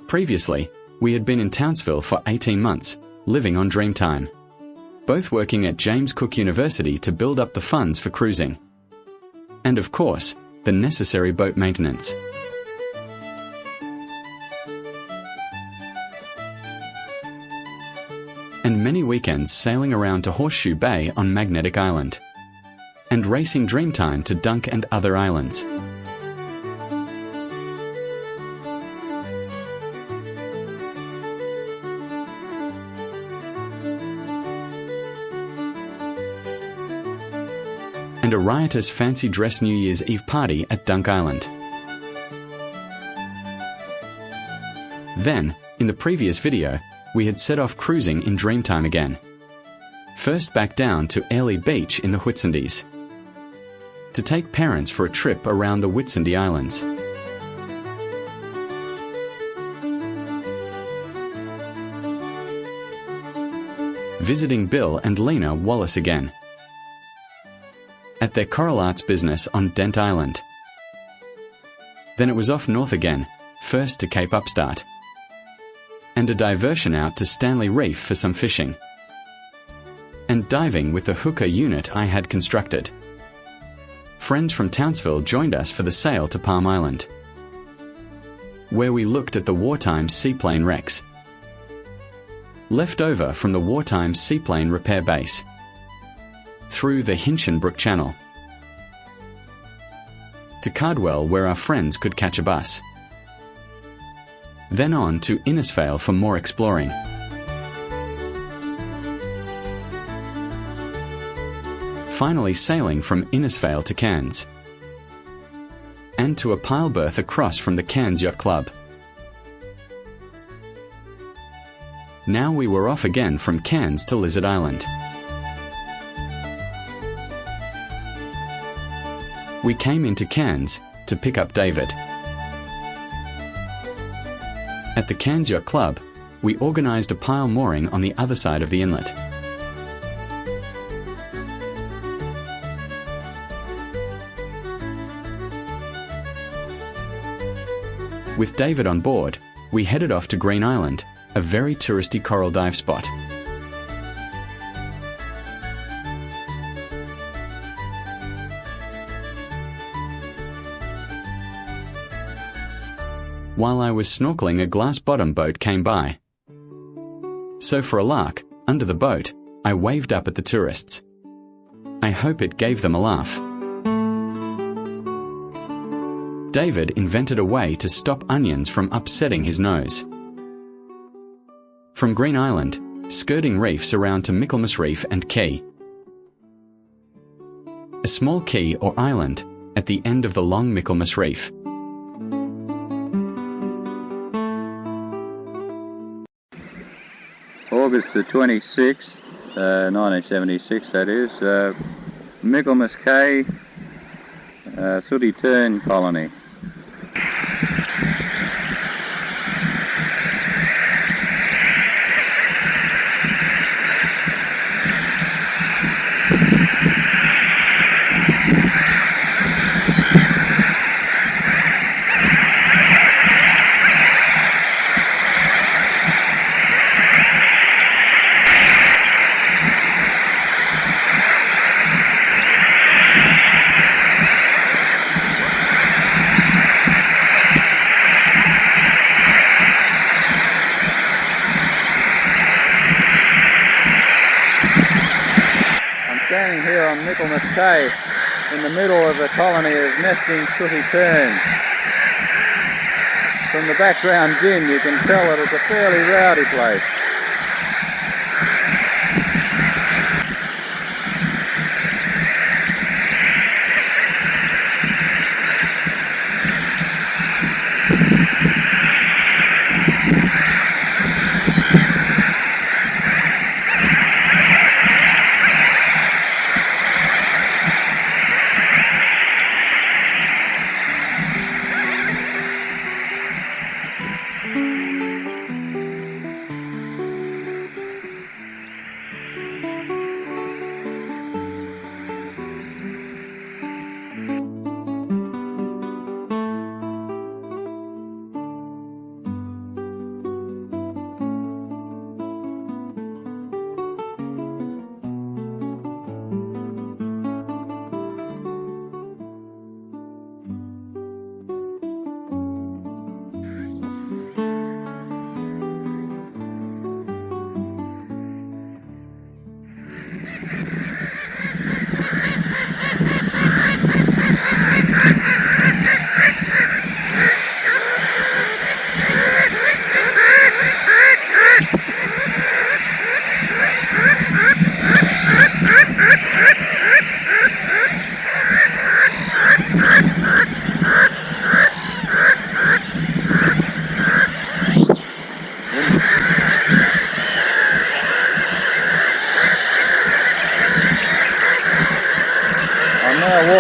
Previously, we had been in Townsville for 18 months, living on Dreamtime, both working at James Cook University to build up the funds for cruising. And of course, the necessary boat maintenance. And many weekends sailing around to Horseshoe Bay on Magnetic Island, and racing Dreamtime to Dunk and other islands. And a riotous fancy dress New Year's Eve party at Dunk Island. Then, in the previous video, we had set off cruising in Dreamtime again. First back down to Airlie Beach in the Whitsundays, to take parents for a trip around the Whitsunday Islands. Visiting Bill and Lena Wallace again, at their coral arts business on Dent Island. Then it was off north again, first to Cape Upstart, and a diversion out to Stanley Reef for some fishing, and diving with the hooker unit I had constructed. Friends from Townsville joined us for the sail to Palm Island, where we looked at the wartime seaplane wrecks, left over from the wartime seaplane repair base, through the Hinchinbrook Channel, to Cardwell where our friends could catch a bus, then on to Innisfail for more exploring. Finally sailing from Innisfail to Cairns, and to a pile berth across from the Cairns Yacht Club. Now we were off again from Cairns to Lizard Island. We came into Cairns to pick up David. At the Cairns Yacht Club, we organised a pile mooring on the other side of the inlet. With David on board, we headed off to Green Island, a very touristy coral dive spot. While I was snorkelling, a glass-bottom boat came by. So for a lark, under the boat, I waved up at the tourists. I hope it gave them a laugh. David invented a way to stop onions from upsetting his nose. From Green Island, skirting reefs around to Michaelmas Reef and Cay, a small key or island at the end of the long Michaelmas Reef. August the 26th, 1976 that is, Michaelmas Cay, Sooty Tern colony. Standing here on Michaelmas Cay in the middle of a colony of nesting Sooty Terns. From the background din you can tell that it's a fairly rowdy place.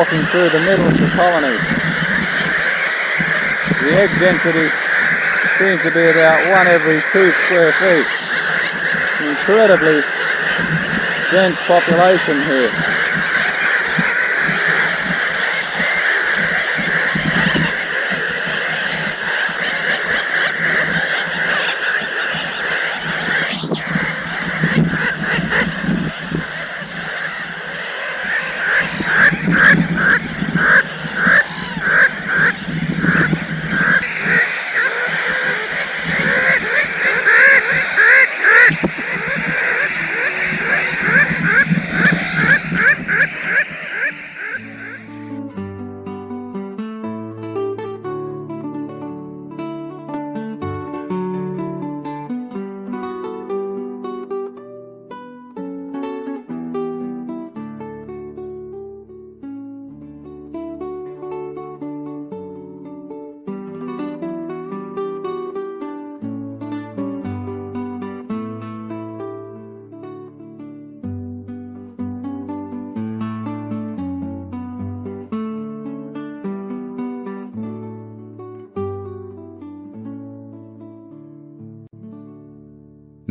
walking through the middle of the colony. The egg density seems to be about 1 every 2 square feet. An incredibly dense population here.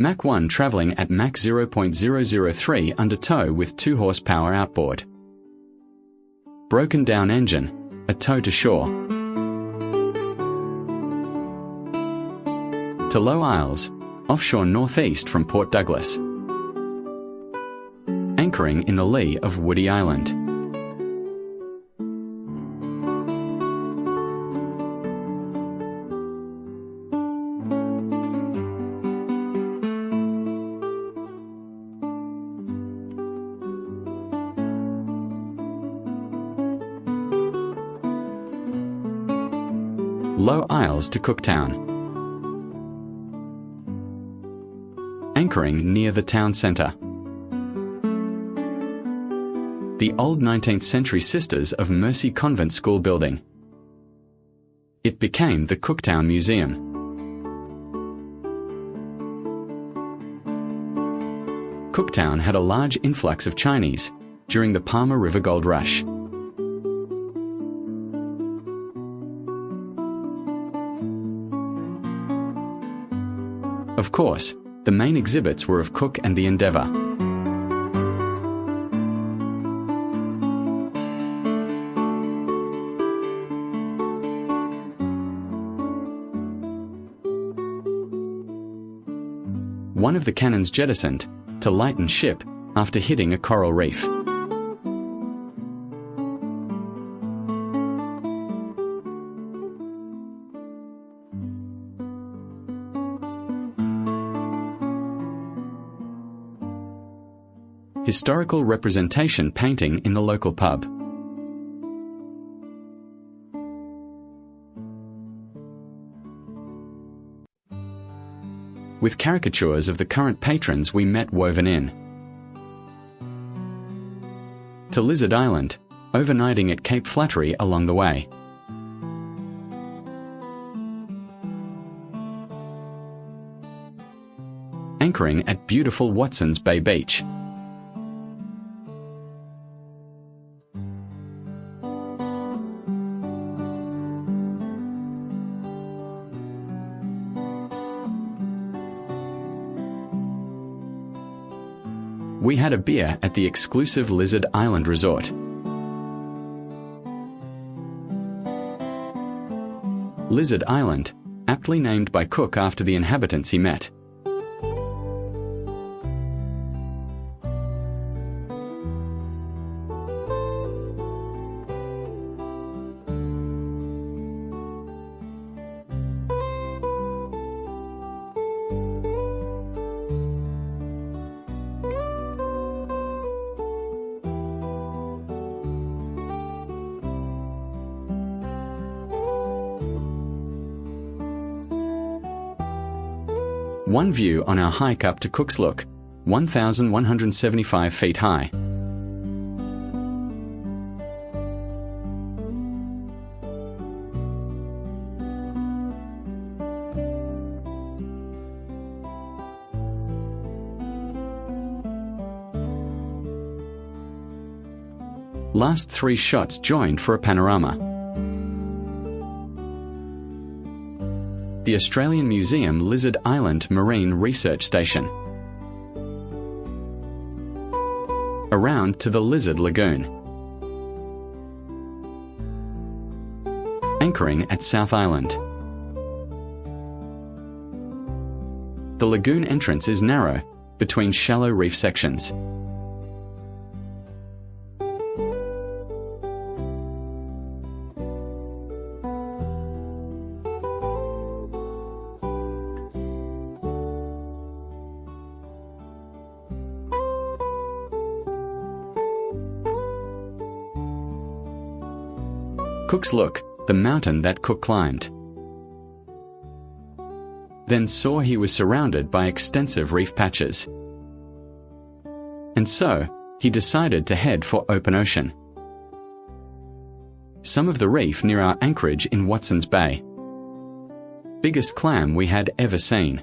Mach 1 travelling at Mach 0.003 under tow with 2 horsepower outboard. Broken down engine, a tow to shore. To Low Isles, offshore northeast from Port Douglas. Anchoring in the lee of Woody Island. Low Isles to Cooktown. Anchoring near the town centre. The old 19th century Sisters of Mercy Convent School building. It became the Cooktown Museum. Cooktown had a large influx of Chinese during the Palmer River Gold Rush. Of course, the main exhibits were of Cook and the Endeavour. One of the cannons jettisoned to lighten ship after hitting a coral reef. Historical representation painting in the local pub. With caricatures of the current patrons we met woven in. To Lizard Island, overnighting at Cape Flattery along the way. Anchoring at beautiful Watson's Bay Beach. We had a beer at the exclusive Lizard Island Resort. Lizard Island, aptly named by Cook after the inhabitants he met. One view on our hike up to Cook's Look, 1,175 feet high. last 3 shots joined for a panorama. The Australian Museum Lizard Island Marine Research Station. Around to the Lizard Lagoon. Anchoring at South Island. The lagoon entrance is narrow, between shallow reef sections. Cook's Look, the mountain that Cook climbed. Then saw he was surrounded by extensive reef patches. And so, he decided to head for open ocean. Some of the reef near our anchorage in Watson's Bay. Biggest clam we had ever seen.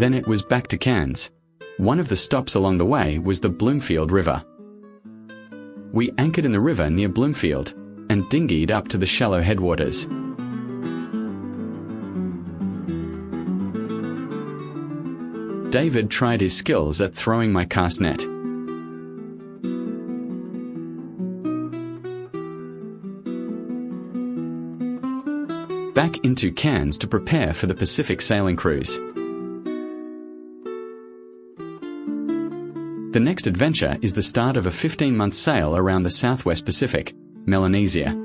Then it was back to Cairns. One of the stops along the way was the Bloomfield River. We anchored in the river near Bloomfield and dinghied up to the shallow headwaters. David tried his skills at throwing my cast net. Back into Cairns to prepare for the Pacific sailing cruise. The next adventure is the start of a 15-month sail around the Southwest Pacific, Melanesia.